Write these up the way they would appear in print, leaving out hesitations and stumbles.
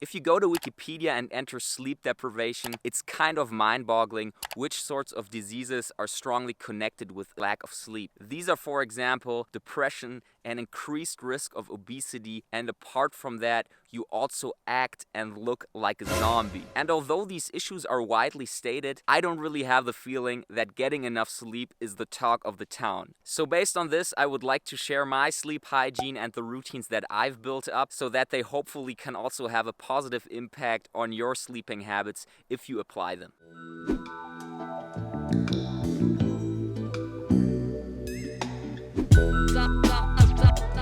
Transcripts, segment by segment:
If you go to Wikipedia and enter sleep deprivation, it's kind of mind-boggling which sorts of diseases are strongly connected with lack of sleep. These are, for example, depression, an increased risk of obesity, and apart from that, you also act and look like a zombie. And although these issues are widely stated, I don't really have the feeling that getting enough sleep is the talk of the town. So based on this, I would like to share my sleep hygiene and the routines that I've built up so that they hopefully can also have a positive impact on your sleeping habits if you apply them.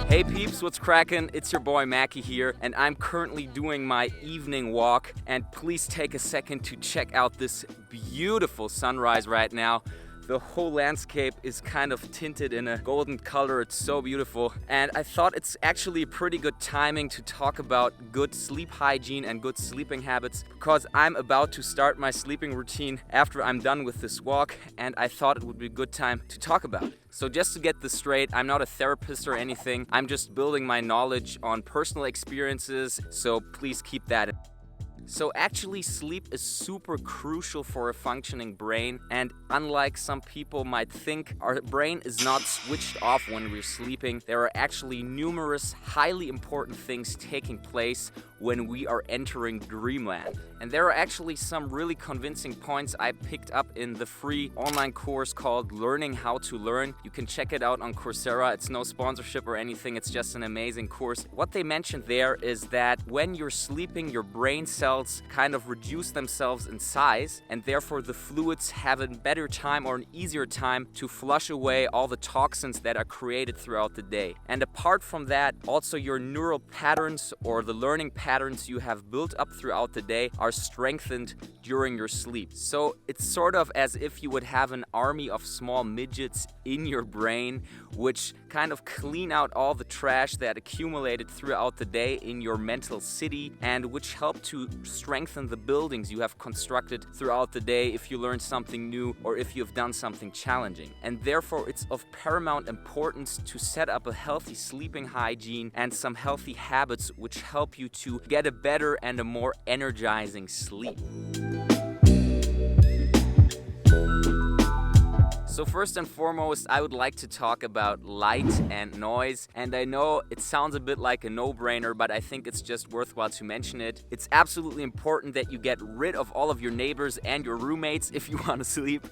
Hey peeps, what's crackin'? It's your boy Macki here, and I'm currently doing my evening walk. And please take a second to check out this beautiful sunrise right now. The whole landscape is kind of tinted in a golden color. It's so beautiful. And I thought it's actually pretty good timing to talk about good sleep hygiene and good sleeping habits because I'm about to start my sleeping routine after I'm done with this walk, and I thought it would be a good time to talk about it. So just to get this straight, I'm not a therapist or anything. I'm just building my knowledge on personal experiences, so please keep that in mind. So actually, sleep is super crucial for a functioning brain, and unlike some people might think, our brain is not switched off when we're sleeping. There are actually numerous highly important things taking place when we are entering dreamland. And there are actually some really convincing points I picked up in the free online course called Learning How to Learn. You can check it out on Coursera. It's no sponsorship or anything, it's just an amazing course. What they mentioned there is that when you're sleeping, your brain cells kind of reduce themselves in size, and therefore the fluids have a better time or an easier time to flush away all the toxins that are created throughout the day. And apart from that, also your neural patterns or the learning patterns you have built up throughout the day are strengthened during your sleep. So it's sort of as if you would have an army of small midgets in your brain, which kind of clean out all the trash that accumulated throughout the day in your mental city, and which help to strengthen the buildings you have constructed throughout the day if you learn something new or if you've done something challenging. And therefore it's of paramount importance to set up a healthy sleeping hygiene and some healthy habits which help you to get a better and a more energizing sleep. So first and foremost, I would like to talk about light and noise. And I know it sounds a bit like a no-brainer, but I think it's just worthwhile to mention it. It's absolutely important that you get rid of all of your neighbors and your roommates if you want to sleep.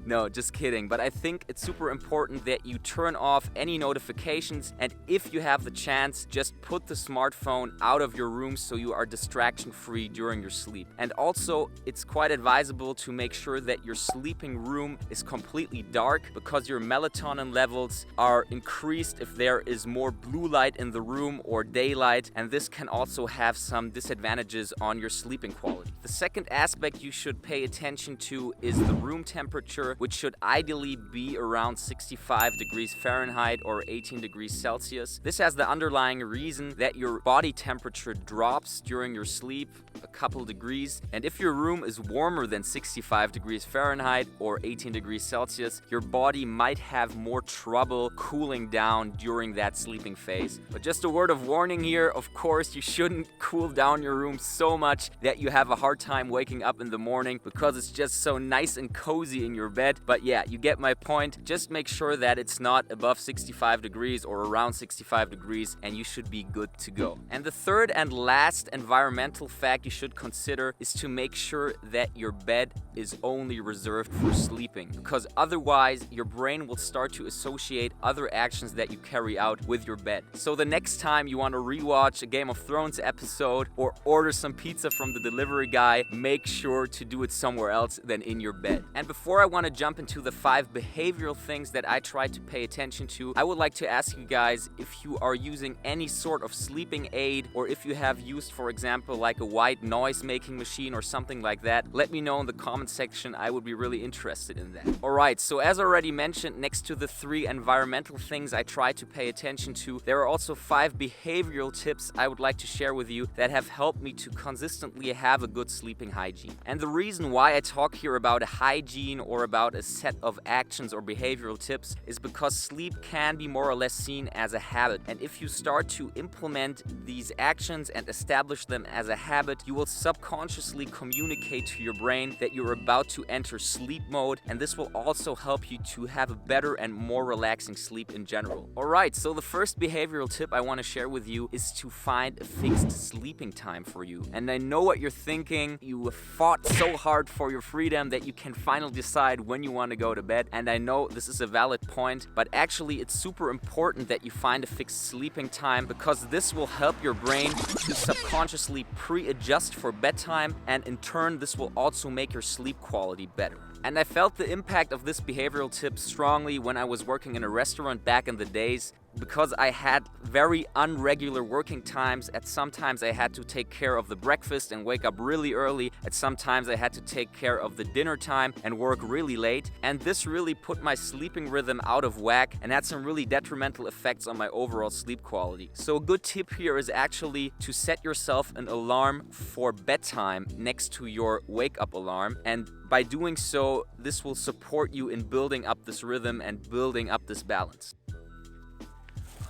No, just kidding. But I think it's super important that you turn off any notifications, and if you have the chance, just put the smartphone out of your room so you are distraction-free during your sleep. And also, it's quite advisable to make sure that your sleeping room is completely dark, because your melatonin levels are increased if there is more blue light in the room or daylight, and this can also have some disadvantages on your sleeping quality. The second aspect you should pay attention to is the room temperature, which should ideally be around 65 degrees Fahrenheit or 18 degrees Celsius. This has the underlying reason that your body temperature drops during your sleep a couple degrees, and if your room is warmer than 65 degrees Fahrenheit or 18 degrees Celsius, your body might have more trouble cooling down during that sleeping phase. But just a word of warning here, of course, you shouldn't cool down your room so much that you have a hard time waking up in the morning because it's just so nice and cozy in your bed. But yeah, you get my point. Just make sure that it's not above 65 degrees or around 65 degrees, and you should be good to go. And the third and last environmental fact you should consider is to make sure that your bed is only reserved for sleeping, because otherwise your brain will start to associate other actions that you carry out with your bed. So the next time you want to rewatch a Game of Thrones episode or order some pizza from the delivery guy, make sure to do it somewhere else than in your bed. And before I want to jump into the 5 behavioral things that I try to pay attention to, I would like to ask you guys if you are using any sort of sleeping aid, or if you have used, for example, like a white noise making machine or something like that. Let me know in the comment section. I would be really interested in that. Alright, so as already mentioned, next to the 3 environmental things I try to pay attention to, there are also 5 behavioral tips I would like to share with you that have helped me to consistently have a good sleeping hygiene. And the reason why I talk here about a hygiene or about a set of actions or behavioral tips is because sleep can be more or less seen as a habit. And if you start to implement these actions and establish them as a habit, you will subconsciously communicate to your brain that you're about to enter sleep mode, and this will also help you to have a better and more relaxing sleep in general. Alright, so the first behavioral tip I want to share with you is to find a fixed sleeping time for you. And I know what you're thinking. You have fought so hard for your freedom that you can finally decide when you want to go to bed, and I know this is a valid point, but actually it's super important that you find a fixed sleeping time, because this will help your brain to subconsciously pre-adjust for bedtime, and in turn this will also make your sleep quality better. And I felt the impact of this behavioral tip strongly when I was working in a restaurant back in the days, because I had very unregular working times. At sometimes I had to take care of the breakfast and wake up really early. At sometimes I had to take care of the dinner time and work really late. And this really put my sleeping rhythm out of whack and had some really detrimental effects on my overall sleep quality. So a good tip here is actually to set yourself an alarm for bedtime next to your wake-up alarm. And by doing so, this will support you in building up this rhythm and building up this balance.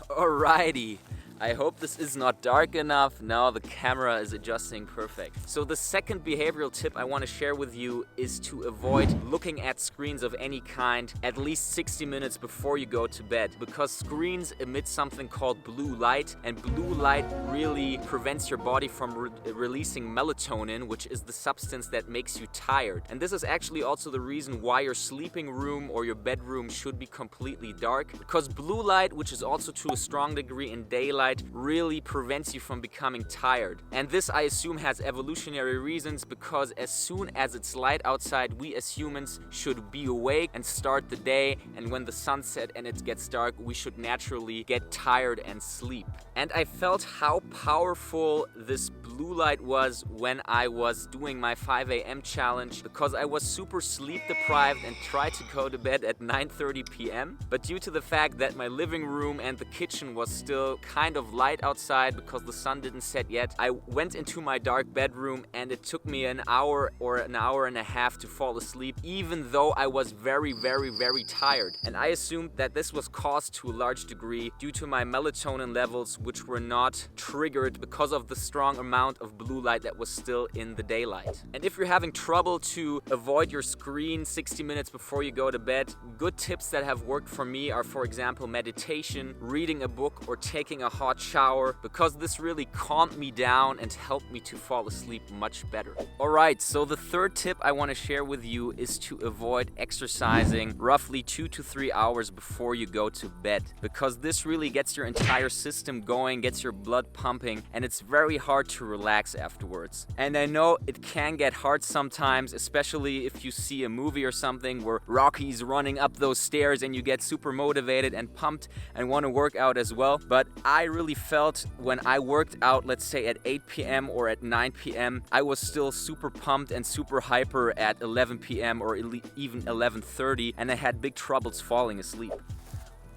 Alrighty, I hope this is not dark enough. Now the camera is adjusting perfect. So the second behavioral tip I want to share with you is to avoid looking at screens of any kind at least 60 minutes before you go to bed, because screens emit something called blue light, and blue light really prevents your body from releasing melatonin, which is the substance that makes you tired. And this is actually also the reason why your sleeping room or your bedroom should be completely dark, because blue light, which is also to a strong degree in daylight, really prevents you from becoming tired. And this, I assume, has evolutionary reasons, because as soon as it's light outside, we as humans should be awake and start the day, and when the sun sets and it gets dark, we should naturally get tired and sleep. And I felt how powerful this blue light was when I was doing my 5 a.m. challenge, because I was super sleep deprived and tried to go to bed at 9:30 p.m. But due to the fact that my living room and the kitchen was still kind of light outside because the sun didn't set yet, I went into my dark bedroom, and it took me an hour or an hour and a half to fall asleep, even though I was very, very, very tired. And I assumed that this was caused to a large degree due to my melatonin levels, which were not triggered because of the strong amount of blue light that was still in the daylight. And if you're having trouble to avoid your screen 60 minutes before you go to bed, good tips that have worked for me are, for example, meditation, reading a book, or taking a hot shower, because this really calmed me down and helped me to fall asleep much better. Alright, so the third tip I want to share with you is to avoid exercising roughly 2 to 3 hours before you go to bed, because this really gets your entire system going, gets your blood pumping, and it's very hard to relax afterwards. And I know it can get hard sometimes, especially if you see a movie or something where Rocky's running up those stairs and you get super motivated and pumped and want to work out as well. But I really felt when I worked out, let's say at 8 p.m. or at 9 p.m., I was still super pumped and super hyper at 11 p.m. or even 11:30, and I had big troubles falling asleep.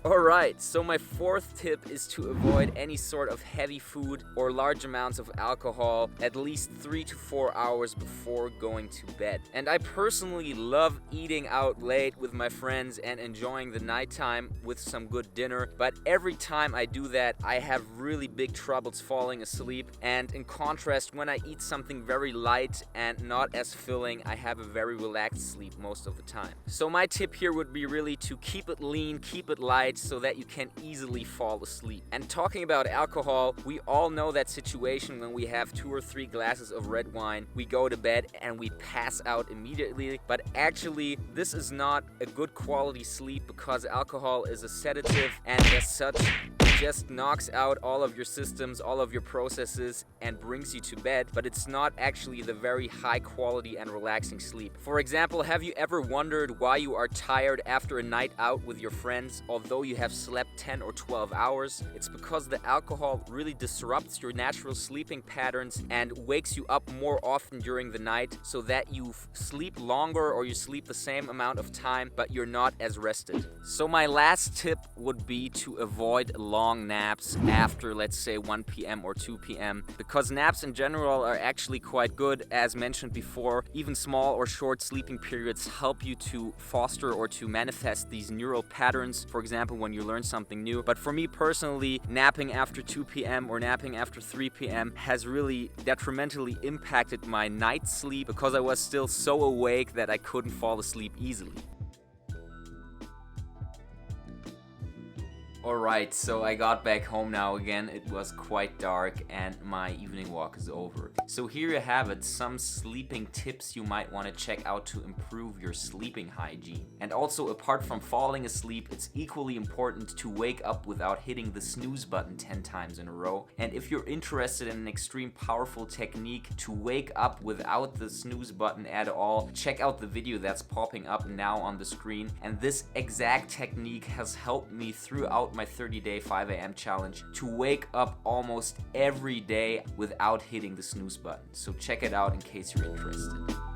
Alright, so my fourth tip is to avoid any sort of heavy food or large amounts of alcohol at least 3 to 4 hours before going to bed. And I personally love eating out late with my friends and enjoying the nighttime with some good dinner, but every time I do that, I have really big troubles falling asleep. And in contrast, when I eat something very light and not as filling, I have a very relaxed sleep most of the time. So my tip here would be really to keep it lean, keep it light, so that you can easily fall asleep. And talking about alcohol, we all know that situation when we have 2 or 3 glasses of red wine, we go to bed and we pass out immediately. But actually, this is not a good quality sleep, because alcohol is a sedative, and as such, just knocks out all of your systems, all of your processes, and brings you to bed, but it's not actually the very high quality and relaxing sleep. For example, have you ever wondered why you are tired after a night out with your friends, although you have slept 10 or 12 hours? It's because the alcohol really disrupts your natural sleeping patterns and wakes you up more often during the night, so that you sleep longer or you sleep the same amount of time, but you're not as rested. So my last tip would be to avoid long long naps after, let's say, 1 p.m. or 2 p.m. because naps in general are actually quite good. As mentioned before, even small or short sleeping periods help you to foster or to manifest these neural patterns, for example, when you learn something new. But for me personally, napping after 2 p.m. or napping after 3 p.m. has really detrimentally impacted my night sleep because I was still so awake that I couldn't fall asleep easily. Alright, so I got back home now again. It was quite dark and my evening walk is over. So here you have it, some sleeping tips you might want to check out to improve your sleeping hygiene. And also, apart from falling asleep, it's equally important to wake up without hitting the snooze button 10 times in a row. And if you're interested in an extreme powerful technique to wake up without the snooze button at all, check out the video that's popping up now on the screen. And this exact technique has helped me throughout my 30-day 5 a.m. challenge to wake up almost every day without hitting the snooze button. So check it out in case you're interested.